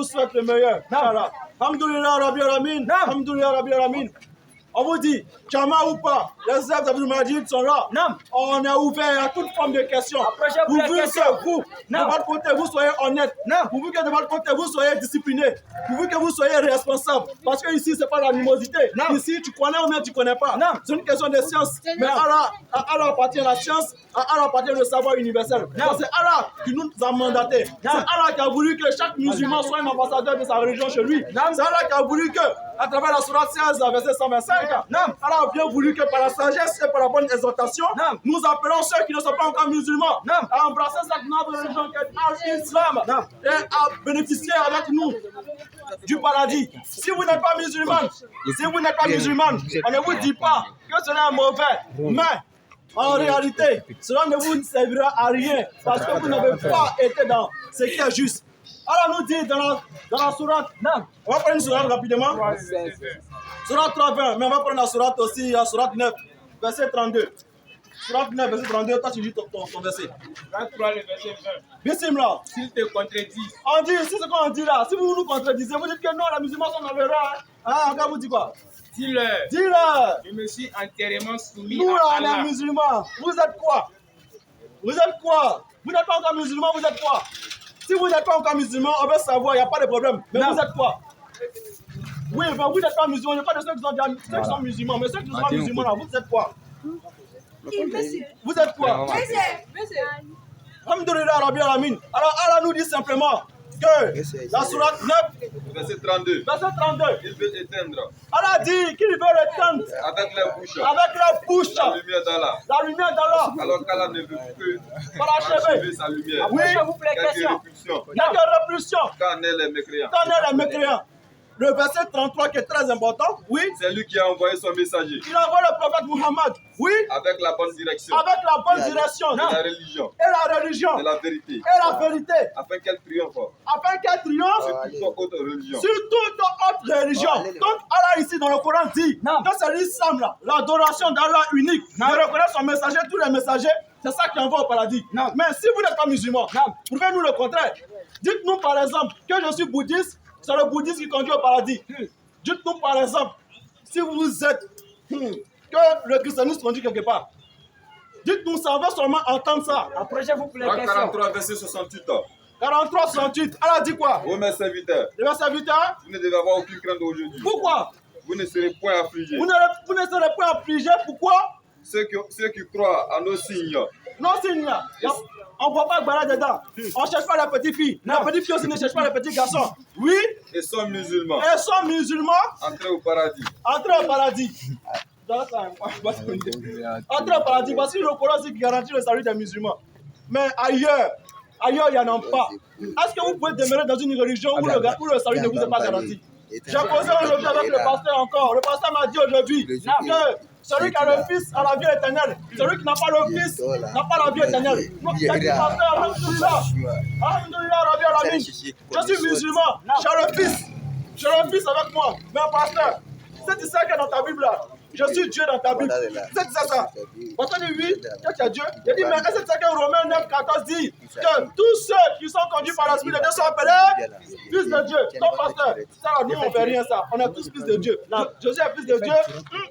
vous souhaite le meilleur. Alhamdoulilah Rabbil Alamin. Alhamdoulilah Rabbil Alamin. On vous dit, Chama ou pas, les élèves d'Abdul Majid sont là. On est ouvert à toute forme de questions. Pourvu que vous, de votre côté, vous soyez honnête. Pourvu que de votre côté, vous soyez discipliné. Pourvu que vous soyez responsable. Parce que ici, ce n'est pas l'animosité. Ici, tu connais ou bien tu ne connais pas. C'est une question de science. Mais à Allah appartient la science, à Allah appartient le savoir universel. C'est Allah qui nous a mandatés. C'est Allah qui a voulu que chaque musulman soit un ambassadeur de sa religion chez lui. C'est Allah qui a voulu que, à travers la sourate 16, verset 125, Allah a bien voulu que par la sagesse et par la bonne exhortation, nous appelons ceux qui ne sont pas encore musulmans à embrasser cette noble religion qu'est l'islam et à bénéficier avec nous du paradis. Si vous n'êtes pas musulman, on ne vous dit pas que cela est mauvais, mais en réalité, cela ne vous servira à rien parce que vous n'avez pas été dans ce qui est juste. Alors nous dit dans la sourate, on va prendre une sourate rapidement. Sourate 3:20, mais on va prendre la sourate aussi, la sourate 9, verset 32. Sourate 9, verset 32, toi tu lis ton verset. 23, le verset 20. Bismillah. S'ils te contredisent. On dit, c'est ce qu'on dit là. Si vous nous contredisez, vous dites que non, les musulmans sont dans le roi. Ah, encore vous dites quoi? Dis-leur. Dis-leur. Je me suis entièrement soumis nous, à là, Allah. on est musulmans. Vous êtes quoi? Vous êtes quoi? Vous n'êtes pas encore musulmans, vous êtes quoi? Si vous n'êtes pas encore musulman, on veut savoir, il n'y a pas de problème. Mais vous êtes quoi? Oui, ben vous n'êtes pas musulman, il n'y a pas de ceux qui sont musulmans. Mais ceux qui ne sont pas musulmans, là, vous êtes quoi? Vous êtes quoi? Alhamdoulilah Rabbil Alamin. Alors Allah nous dit simplement que la sourate 9, verset 32. Verset 32. Il veut éteindre. Allah dit qu'il veut l'éteindre avec la bouche. Avec la bouche. La lumière d'Allah. La lumière d'Allah. Alors qu'Allah ne veut que parachever sa lumière. Oui, Quelques répulsions. Quelques répulsions. Quand on est les mécréants. Quand on est les mécréants. Le verset 33 qui est très important, oui. C'est lui qui a envoyé son messager. Il envoie le prophète Muhammad, oui. Avec la bonne direction. Avec la bonne direction. De la religion. Et la religion. De la vérité. Et la vérité. Afin qu'elle triomphe. Afin qu'elle triomphe. Sur toute autre religion. Sur toute autre religion. Donc Allah ici dans le Coran dit que c'est l'islam là, l'adoration d'Allah unique. Il reconnaît son messager, tous les messagers. C'est ça qui envoie au paradis. Mais si vous n'êtes pas musulman, prouvez-nous le contraire. Dites-nous par exemple que je suis bouddhiste. C'est le bouddhisme qui conduit au paradis. Dites-nous par exemple, si vous êtes que le christianisme conduit quelque part. Dites-nous, ça va seulement entendre ça. Approchez-vous pour les questions. 43, verset 68. 43, 68. Allah dit quoi? Ô mes serviteurs, mes serviteurs, vous ne devez avoir aucune crainte aujourd'hui. Pourquoi? Vous ne serez point affligés. Vous ne serez point affligés. Pourquoi? Ceux qui croient à nos signes. Nos signes. On ne voit pas Gbara dedans. On ne cherche pas les petites filles. Les petites filles aussi ne cherchent pas les petits garçons. Oui. Et sont musulmans. Et sont musulmans. Entrez au paradis. Entrez au paradis. Entrez au paradis. Voici le Coran qui garantit le salut des musulmans. Mais ailleurs, il n'y en a pas. Est-ce que vous pouvez demeurer dans une religion où le salut ne vous est pas garanti? J'ai posé aujourd'hui avec le pasteur encore. Le pasteur m'a dit aujourd'hui que celui qui a le fils a la vie éternelle. Celui qui n'a pas le fils n'a pas la vie éternelle. Donc, il y a dit pasteur, alhamdoulilah. Alhamdoulilah, Rabbi Alamin. Je suis musulman. J'ai le fils. J'ai le fils avec moi. Mais pasteur, c'est ça qui est dans ta Bible là. Je suis Dieu dans ta Bible. C'est ça. Parce que oui, que tu as Dieu. Il dit, mais est-ce que c'est que Romains 9, 14 dit que tous ceux qui sont conduits par l'Esprit de Dieu sont appelés fils de Dieu. Donc, pasteur, ça, nous, on ne fait rien, ça. On est tous fils de Dieu. Jésus est fils de Dieu.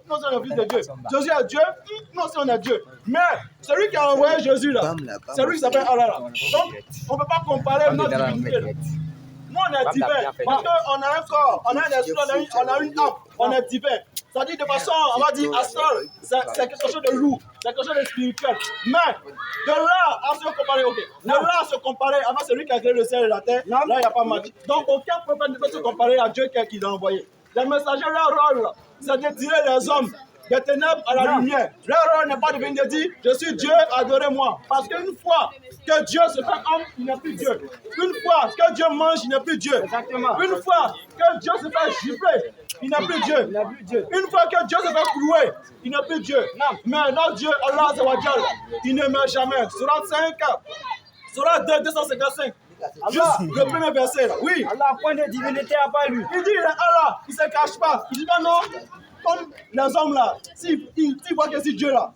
Nous, on est fils de Dieu. Jésus est Dieu. Nous aussi, on est Dieu. Mais celui qui a envoyé Jésus, là, c'est lui qui s'appelle Allah. Là. Donc, on ne peut pas comparer notre divinité. Nous, on est divin. Parce qu'on a un corps, on a un esprit, on a une âme. On est divin. Ça dit de façon, on va dire, astrale, c'est quelque chose de lourd, c'est quelque chose de spirituel. Mais, de là à se comparer, de là à se comparer avec celui qui a créé le ciel et la terre, là, il n'y a pas match. Donc, aucun prophète ne peut se comparer à Dieu qui l'a envoyé. Les messagers, leur rôle, c'est de tirer les hommes des ténèbres à la lumière. Leur rôle n'est pas de venir dire, je suis Dieu, adorez-moi. Parce qu'une fois que Dieu se fait homme, il n'est plus Dieu. Une fois que Dieu mange, il n'est plus Dieu. Exactement. Une fois que Dieu se fait gifler, il n'est plus Dieu. Une fois que Dieu se fait clouer, il n'est plus Dieu. Mais notre Dieu, Allah Azawajal, il ne meurt jamais. Surat 5, Surat 2, 255. Juste le premier verset là. Oui. Allah point de divinité à part lui. Il dit, Allah, il ne se cache pas. Il dit, non. Comme les hommes là, s'ils voient que c'est Dieu là,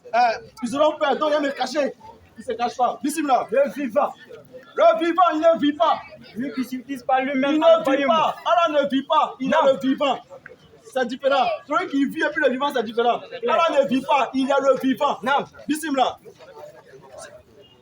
ils auront peur, donc ils vont me cacher. Ils ne se cachent pas. Bismillah. Le vivant. Le vivant, il ne vit pas. Lui qui s'utilise par lui-même. Il ne vit pas. Allah ne vit pas. Il est le vivant. C'est différent. Celui qui vit et puis le vivant, c'est différent. Allah ne vit pas. Il est le vivant. Non. Bismillah.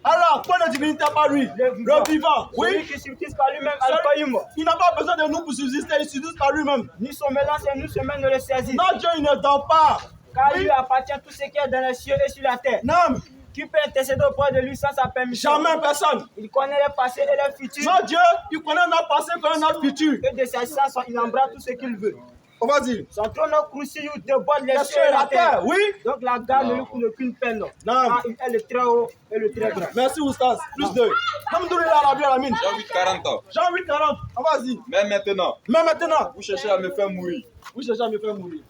Allah, point de divinité par lui. Le vivant. Celui Oui. qui s'utilise par lui-même. Al-Qayyum. Il n'a pas besoin de nous pour subsister. Il subsiste par lui-même. Ni son mélange et ni semaine ne le saisissent. Notre Dieu, il ne dort pas. Car Oui. il lui appartient tout ce qui est dans les cieux et sur la terre. Non. Qui peut intercéder auprès de lui sans sa permission? Jamais personne. Il connaît les passés et les futurs. Notre Dieu, il connaît notre passé, il connaît notre futur. Et de ses sens, il embrasse tout ce qu'il veut. On va dire. Son trône croussille déborde les Les cieux et la terre. Oui. Donc la garde ne lui coûte aucune peine. Non. Car il est le très haut et le très grand. Merci, Oustaz. Plus 2. Alhamdoulilah, Rabbi Alamine. J'ai envie de 40 ans. Jean 8, 40. Vas-y. Mais maintenant, Mais maintenant, vous cherchez à me faire mourir. vous cherchez à me faire mourir.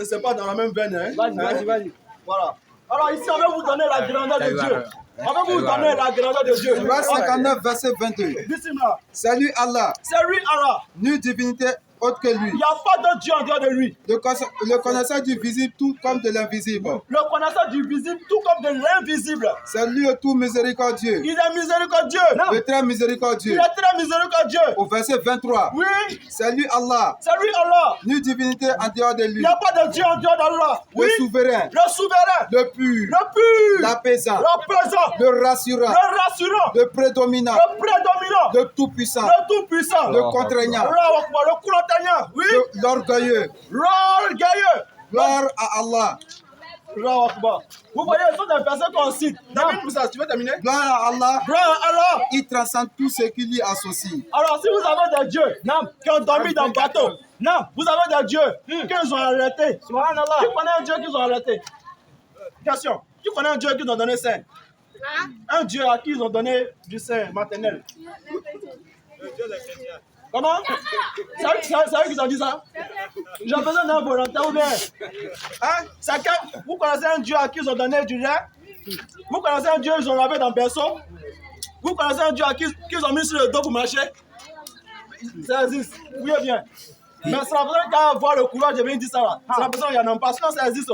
C'est pas dans la même veine, hein? Vas-y. Voilà. Alors ici, on va vous donner la grandeur de Dieu. On va vous donner la grandeur de Dieu. Surah 59, verset 22. Bismillah. Salut Allah, C'est lui, Allah. nulle divinité autre que lui. Il n'y a pas d'autre Dieu en dehors de lui. Le connaisseur du visible tout comme de l'invisible. Le connaisseur du visible, tout comme de l'invisible. C'est lui le tout miséricordieux, Il est miséricordieux. le très Il miséricordieux. est très miséricordieux. Au verset 23. Oui. C'est lui Allah, C'est lui, Allah. nulle divinité en dehors de Il lui. n'y a pas de Dieu en dehors d'Allah. Oui. Le souverain, Le souverain. le pur, Le pur. l'apaisant, L'apaisant. le rassurant, Le rassurant. le prédominant, Le prédominant. le tout-puissant, Le tout-puissant. le contraignant, Allah Akbar, le contraignant. Oui. l'orgueilleux. L'orgueilleux. Gloire à Allah. Allah Akbar. Vous voyez, ce sont des personnes qu'on cite. David Moussa, tu veux terminer? Gloire à Allah. Gloire à Allah. Il transcende tout ce qui lui associe. Alors, si vous avez des dieux qui ont dormi dans le bateau, vous avez des dieux qu'ils ont arrêtés. Qui Subhanallah. connaît un Dieu qu'ils ont arrêté? Question. Qui connaît un Dieu qu'ils ont donné sein? Un Dieu à qui ils ont donné du sein maternel. Comment? C'est eux qui ont dit ça? J'ai besoin d'un volontaire ou bien? Hein? C'est quand vous connaissez un Dieu à qui ils ont donné du lait? Vous connaissez un Dieu qu'ils ont lavé dans le berceau? Vous connaissez un Dieu à qui ils ont mis sur le dos pour marcher? Ça existe. Oui ou bien? Mais c'est la personne qui a avoir le courage de venir dire ça là. C'est la personne qui n'en a pas. Sinon, ça existe.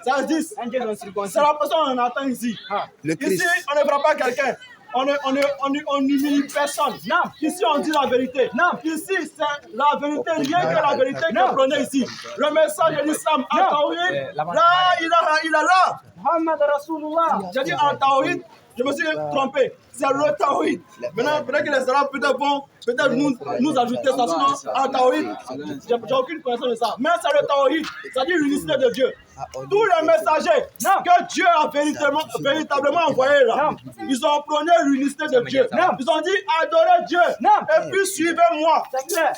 Ça existe. Un Dieu non circoncis. C'est la personne qu'on attend ici. Ici, on ne prend pas quelqu'un. On humilie personne. Non. Ici, on dit la vérité. Non. Ici, c'est la vérité, rien que la vérité que prenez ici. Le message de l'islam, en tawhid, là, il est là. Muhammad Rasulullah. J'ai dit en tawhid, je me suis trompé. C'est le tawhid. Maintenant, peut-être que les Arabes vont peut-être nous ajouter ça. Sinon, en tawhid, j'ai aucune connaissance de ça. Mais c'est le tawhid, c'est-à-dire l'unicité de Dieu. Tous les messagers que Dieu a véritablement envoyés là, ils ont prôné l'unicité de Dieu. Ils ont dit adorez Dieu et puis suivez-moi. C'est clair.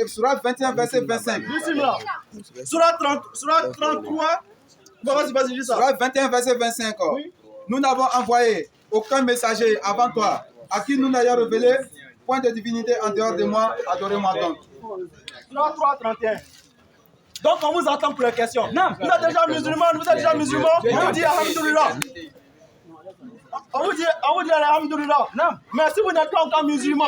Surah 21, verset 25. Bismillah. Surah 33. Vas-y, dis ça. Surah 21, verset 25. Oui. Nous n'avons envoyé aucun messager avant toi, à qui nous n'ayons révélé point de divinité en dehors de moi, adorez-moi donc. Surah 3, 31. Donc on vous attend pour les questions. Vous êtes déjà musulman, on vous dit alhamdoulilah. On vous dit alhamdoulilah. Mais si vous n'êtes pas encore musulman,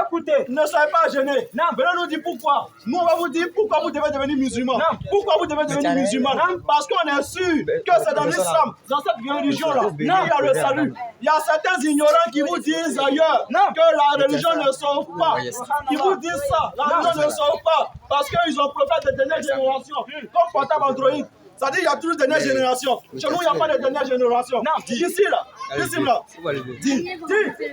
Écoutez. ne soyez pas gênés. Venez nous dire pourquoi. Nous on va vous dire pourquoi vous devez devenir musulman. Pourquoi vous devez devenir musulman? Parce qu'on est sûr que c'est dans l'islam, dans cette religion-là, il y a le salut. Il y a certains ignorants qui vous disent ailleurs que la religion ne sauve pas. Ils vous disent ça, la religion ne sauve pas. Parce qu'ils ont prophète de dernière génération, comme portable Android. C'est-à-dire qu'il y a toujours de dernière génération. Chez nous, il n'y a pas de dernière génération. Ici, là. Dis.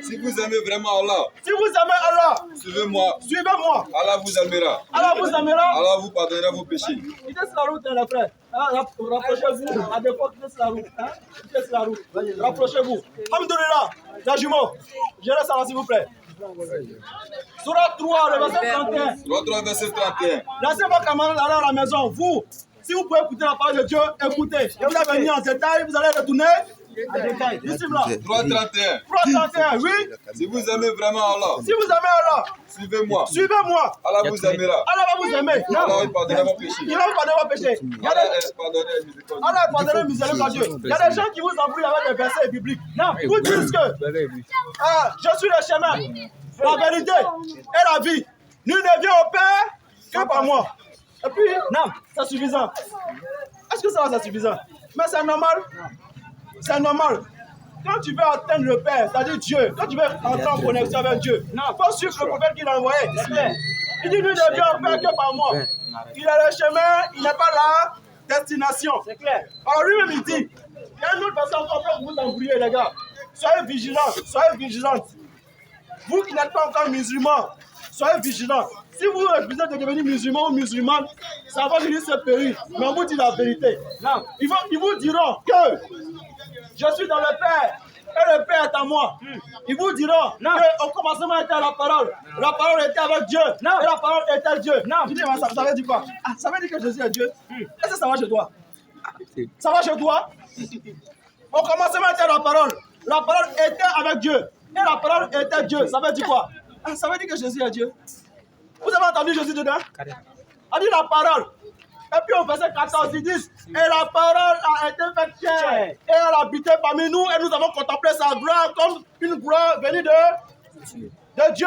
Si vous aimez vraiment Allah, Si vous aimez Allah, suivez-moi. suivez-moi. Allah vous aimera. Allah vous aimera. Allah vous pardonnera vos péchés. Quittez sur la route, les frères. Rapprochez-vous. À des fois, quittez sur la route. Quittez sur la route. Rapprochez-vous. Alhamdoulilah. La jumeau. Gérez ça là, s'il vous plaît. Surah 3, le verset 31. Surah 3, verset 31. Laissez vos camarades aller à la maison. Vous, si vous pouvez écouter la parole de Dieu, écoutez. Et vous allez venir en détail, vous allez retourner. Bismillah. 3, 31. 3, 31, oui. Si vous aimez vraiment Allah, Si vous aimez Allah, suivez-moi. suivez-moi. Allah vous aimera. Allah va vous aimer. Allah vous pardonnera vos péchés. Il va vous pardonner vos péchés. Il y a Allah des- est pardonné et miséricordieux. Allah est pardonné miséricordieux. Il y a des gens qui vous embrouillent avec des versets bibliques. Ils vous disent que je suis le chemin, la vérité et la vie. Nul ne vient au Père que par moi. Et puis, c'est suffisant. Est-ce que ça c'est suffisant? Mais c'est normal. C'est normal. Quand tu veux atteindre le Père, c'est-à-dire Dieu, quand tu veux entrer en connexion avec Dieu, il faut suivre le prophète qu'il a envoyé. Il dit, lui ne vient en faire que par moi. Il a le chemin, il n'est pas la destination. C'est clair. Alors lui-même, il dit, il y a une autre personne encore pour vous embrouiller, les gars. Soyez vigilants, soyez vigilantes. Vous qui n'êtes pas encore musulmans, soyez vigilants. Si vous refusez de devenir musulman ou musulmane, ça va venir se périr. Mais on vous dit la vérité. Non. Ils vous diront que je suis dans le Père et le Père est à moi. Ils vous diront qu'au commencement était la parole était avec Dieu, et la parole était Dieu. Non. Tu dis, ça veut dire quoi? Ça veut dire que Jésus est Dieu. Est-ce que ça va chez toi? Ça va chez toi? Au commencement était la parole était avec Dieu, et la parole était Dieu. Ça veut dire quoi? Ça veut dire que Jésus est Dieu. Vous avez entendu Jésus dedans? On dit la parole. Et puis au verset 14, ils disent, et la parole a été faite chair, et elle habitait parmi nous, et nous avons contemplé sa gloire comme une gloire venue de Dieu.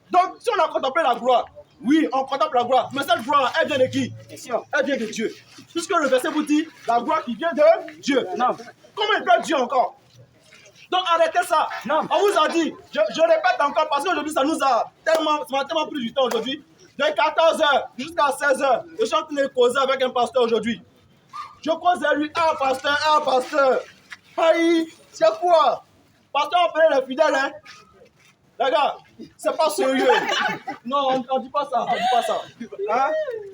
Donc, si on a contemplé la gloire, oui, on contemple la gloire, mais cette gloire, elle vient de qui? Elle vient de Dieu. Puisque le verset vous dit, la gloire qui vient de Dieu. Non. Comment il peut Dieu encore? Donc arrêtez ça. Non. On vous a dit, je répète encore, parce qu'aujourd'hui, ça m'a tellement pris du temps aujourd'hui. De 14h jusqu'à 16h, je suis en train de causer avec un pasteur aujourd'hui. Je cause à lui, pasteur. Aïe, c'est quoi? Pasteur, on fait les fidèles, hein? Les gars, c'est pas sérieux. Non, on dit pas ça, Hein?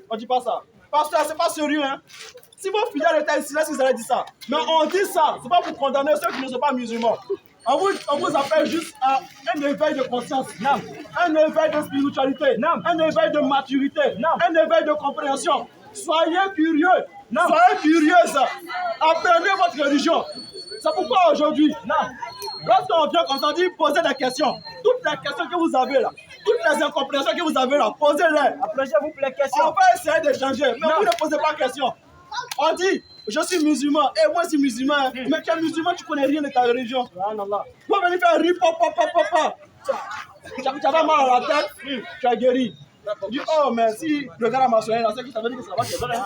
On dit pas ça. Pasteur, c'est pas sérieux, hein? Si vos fidèles étaient ici, là, si vous avez dit ça. Mais on dit ça, c'est pas pour condamner ceux qui ne sont pas musulmans. On vous appelle juste à un éveil de conscience, un éveil de spiritualité, un éveil de maturité, un éveil de compréhension. Soyez curieux, soyez curieuses. Apprenez votre religion. C'est pourquoi aujourd'hui, lorsqu'on vient comme ça, on dit poser des questions. Toutes les questions que vous avez là, toutes les incompréhensions que vous avez là, posez-les. Posez-vous les questions. On va essayer d'échanger, mais vous ne posez pas de questions. On dit, je suis musulman, et moi je suis musulman, mais tu es musulman, tu ne connais rien de ta religion. Tu vas venir faire rire, tu as mal à la tête, tu as guéri. Tu dis, oh, mais si le gars m'a soigné, c'est que ça veut dire que ça va te donner.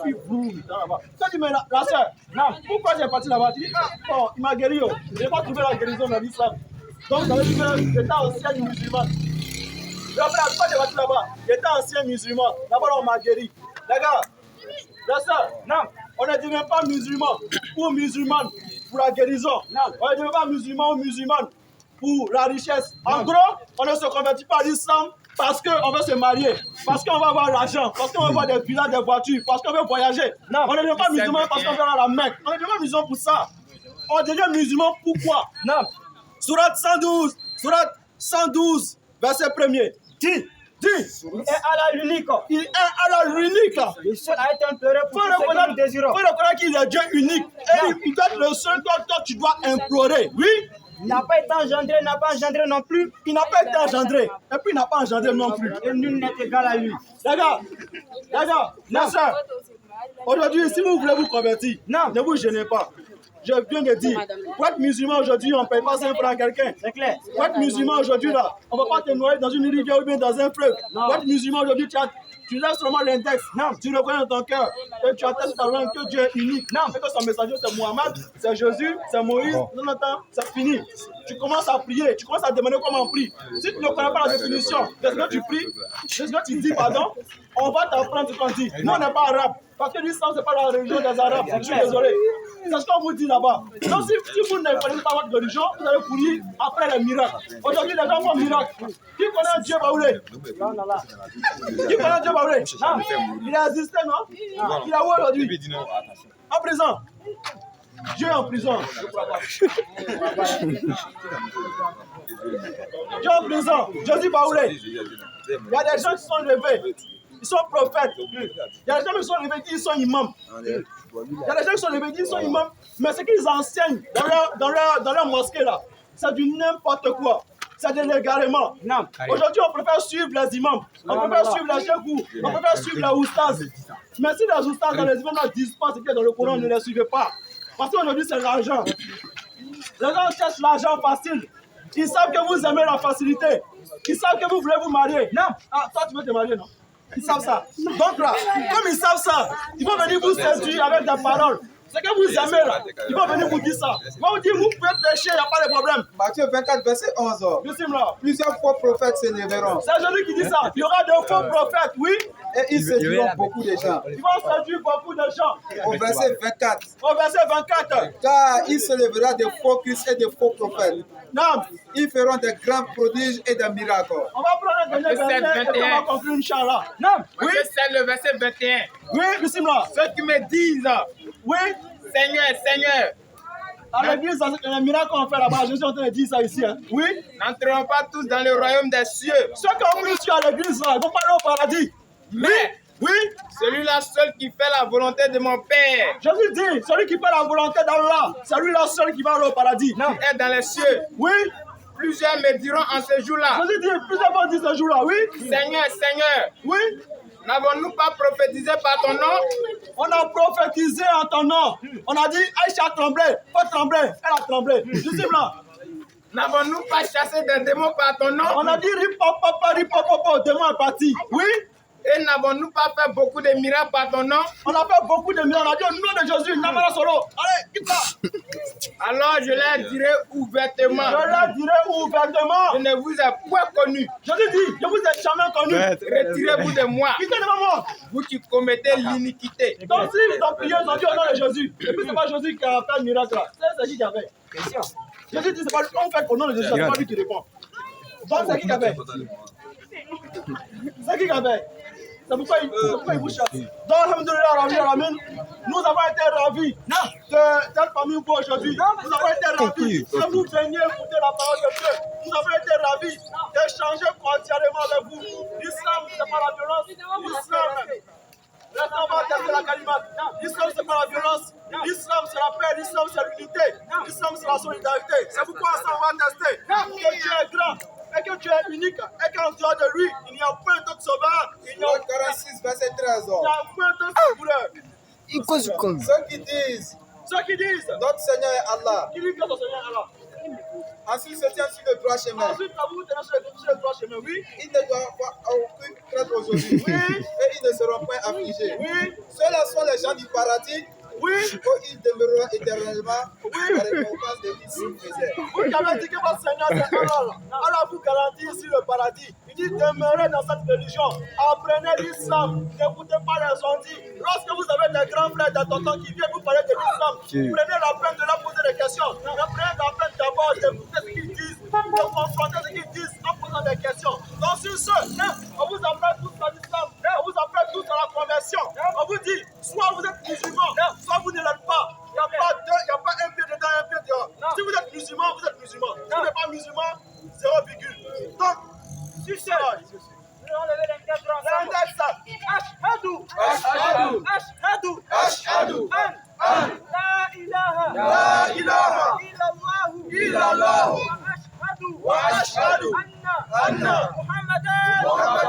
Puis boum, tu dis, mais la soeur, pourquoi tu es parti là-bas? Tu dis, ah, bon, il m'a guéri, je n'ai pas trouvé la guérison dans l'islam. Donc ça veut dire que j'étais ancien musulman. Après, pourquoi tu es parti là-bas? J'étais ancien musulman, là-bas on m'a guéri. Les gars, on ne devient pas musulman ou musulmane pour la guérison. On ne devient pas musulman ou musulmane pour la richesse. En gros, on ne se convertit pas à l'islam parce qu'on veut se marier, parce qu'on va avoir l'argent, parce qu'on veut avoir des villas, des voitures, parce qu'on veut voyager. On ne devient pas musulman parce qu'on veut aller à la Mecque. On ne devient pas musulman pour ça. On devient musulman pourquoi? Sourate 112, verset 1er. Dis. Il est à la l'unique. Il est à la l'unique. Le seul a été imploré pour ceux qui nous désirons. Il faut reconnaître qu'il est Dieu unique. Et il doit être le seul que toi tu dois implorer. Oui. Il n'a pas été engendré, il n'a pas engendré non plus. Il n'a pas été engendré. Et puis il n'a pas engendré non plus. Et nul n'est égal à lui. Les gars, mes soeurs, aujourd'hui, si vous voulez vous convertir, ne vous gênez pas. Je viens de dire, pour être musulman aujourd'hui, on ne paye pas 5 francs à quelqu'un. C'est clair. Pour être musulman aujourd'hui, là, on ne va pas te noyer dans une rivière ou bien dans un fleuve. Pour être musulman aujourd'hui, tu lèves seulement l'index. Tu reconnais dans ton cœur et tu attestes ta langue que Dieu est unique. Et que son messager c'est Mohamed, c'est Jésus, c'est Moïse. Non, c'est fini. Tu commences à prier, tu commences à demander comment on prie. Si tu ne connais pas la définition de ce que tu pries, de ce que tu dis, pardon, on va t'apprendre ce qu'on dit. Nous, on n'est pas arabe. Parce que l'islam, ce n'est pas la religion des arabes. Je suis désolé. C'est ce qu'on vous dit là-bas. Donc, si vous ne connaissez pas votre religion, vous allez courir après les miracles. Aujourd'hui, les gens font miracle. Qui connaît Dieu Baoulé? Qui connaît Dieu Baoulé? Il a existé, non? Il est où aujourd'hui? En prison. Dieu est en prison. Dieu est en prison. Jésus Baoulé. Il y a des gens qui sont levés. Ils sont prophètes. Il y a des gens qui sont levés qui sont imams. Il y a des gens qui sont levés qui sont imams. Mais ce qu'ils enseignent dans leur mosquée là, c'est du n'importe quoi. C'est de l'égarement. Aujourd'hui, on préfère suivre les imams. On préfère suivre les chefs. On préfère suivre les oustas. Mais si les oustas dans les imams ne disent pas ce qu'il y a dans le Coran, ne les suivez pas. Parce qu'aujourd'hui, c'est l'argent. Les gens cherchent l'argent facile. Ils savent que vous aimez la facilité. Ils savent que vous voulez vous marier. Non. Ah, toi, tu veux te marier, non? Ils savent ça. Donc là, comme ils savent ça, ils vont venir vous séduire avec des paroles. C'est que vous aimez là. Ils vont venir vous dire ça. Ils vont vous dire, vous pouvez pécher, il n'y a pas de problème. Matthieu 24, verset 11. Bismillah. Plusieurs faux prophètes s'élèveront. C'est Jésus qui dit ça. Il y aura de faux prophètes, oui. Et ils séduiront beaucoup de gens. Ils vont séduire beaucoup de gens. Au verset 24. Au verset 24. Car il se lèvera des faux Christ et des faux prophètes. Non. Ils feront des grands prodiges et des miracles. On va prendre le dernier verset et on va conclure, Inch'Allah. Non. Oui, c'est le verset 21. Oui, Bismillah. Ceux qui me disent, Oui. Seigneur, Seigneur, À l'église, le miracle qu'on fait là-bas, Jésus est en train de dire ça ici. Hein. Oui. n'entreront pas tous dans le royaume des cieux. Ceux qui ont pris à l'église là, ils vont pas aller au paradis. Mais Oui. celui-là seul qui fait la volonté de mon Père Jésus dit, celui qui fait la volonté d'Allah, c'est lui-là seul qui va aller au paradis. Non. est dans les cieux. Oui. Plusieurs me diront en ce jour-là, Jésus dit, plusieurs fois dit ce jour-là, oui. Seigneur, Seigneur, Oui. n'avons-nous pas prophétisé par ton nom? On a prophétisé en ton nom. On a dit, Aïcha a tremblé, pas tremblé, elle a tremblé. Disciple là. N'avons-nous pas chassé des démons par ton nom? On a dit, ripopopo, démon est parti. Oui. Et n'avons-nous pas fait beaucoup de miracles par ton nom? On a fait beaucoup de miracles. On a dit au nom de Jésus, Namara Solo. Allez, quitte ça. Alors je leur dirai ouvertement, Je leur dirai ouvertement. je ne vous ai point connu. Jésus dit, je vous ai jamais connu. Retirez-vous de moi, Quittez devant moi. vous qui commettez l'iniquité. Donc si ils ont prié, ils ont dit au nom de Jésus. Et puis c'est pas Jésus qui a fait le miracle là. C'est qui qui a fait. Jésus dit, c'est pas lui. On fait au nom de Jésus, c'est pas lui qui répond. Donc c'est qui a fait. C'est qui a fait. C'est pourquoi il vous chasse. Donc, alhamdoulilah, nous avons été ravis de cette famille pour aujourd'hui. Nous avons été ravis que vous veniez écouter la parole de Dieu. Nous avons été ravis d'échanger cordialement avec vous. L'islam, c'est pas la violence. L'islam, on va tester la calimate. L'islam, c'est pas la violence. L'islam, c'est la paix. L'islam, c'est l'unité. L'islam, c'est la solidarité. C'est pourquoi ça, on va tester. Que Dieu est grand. Et que tu es unique, et qu'en dehors de lui, il n'y a point d'autre sauveur. Il n'y a Matthieu 46, verset 13. point d'autre sauveur. Ceux qui disent, Ceux qui disent, notre Seigneur est Allah, qui disent que ton Seigneur est là. ensuite se tient sur le droit chemin. Ensuite, quand vous tenez sur le droit chemin, oui. Ils ne doivent pas aucune crainte aujourd'hui. Oui. Et ils ne seront point affligés. Oui. Ceux-là sont les gens du paradis. Oui. Où ils demeureront éternellement la récompense de l'issue faisaient. Vous qui avez dit que votre Seigneur c'est Allah. Allah vous garantit ici le paradis. Il dit demeurez dans cette religion. Apprenez l'islam. N'écoutez pas les ondits. Lorsque vous avez des grands frères, des tontons qui viennent vous parler de l'islam, prenez la peine de leur poser des questions. Prenez la peine d'abord d'écouter ce qu'ils disent, de confronter ce qu'ils disent en posant des questions. Donc sur ce, on vous apprend tous à l'islam. On vous apprend tous à la conversion. On vous dit, soit vous êtes musulman, soit vous ne l'êtes pas. Il n'y a pas deux, il n'y a pas un pied dedans, un pied dehors. Si vous êtes musulman, vous êtes musulman. Si vous n'êtes pas musulman, 0 virgule. Donc, sur ce, nous allons lever les quatre ensemble. Ashhadu. Ashhadu. Ashhadu. La ilaha illallah. Wa ashhadu anna Muhammadan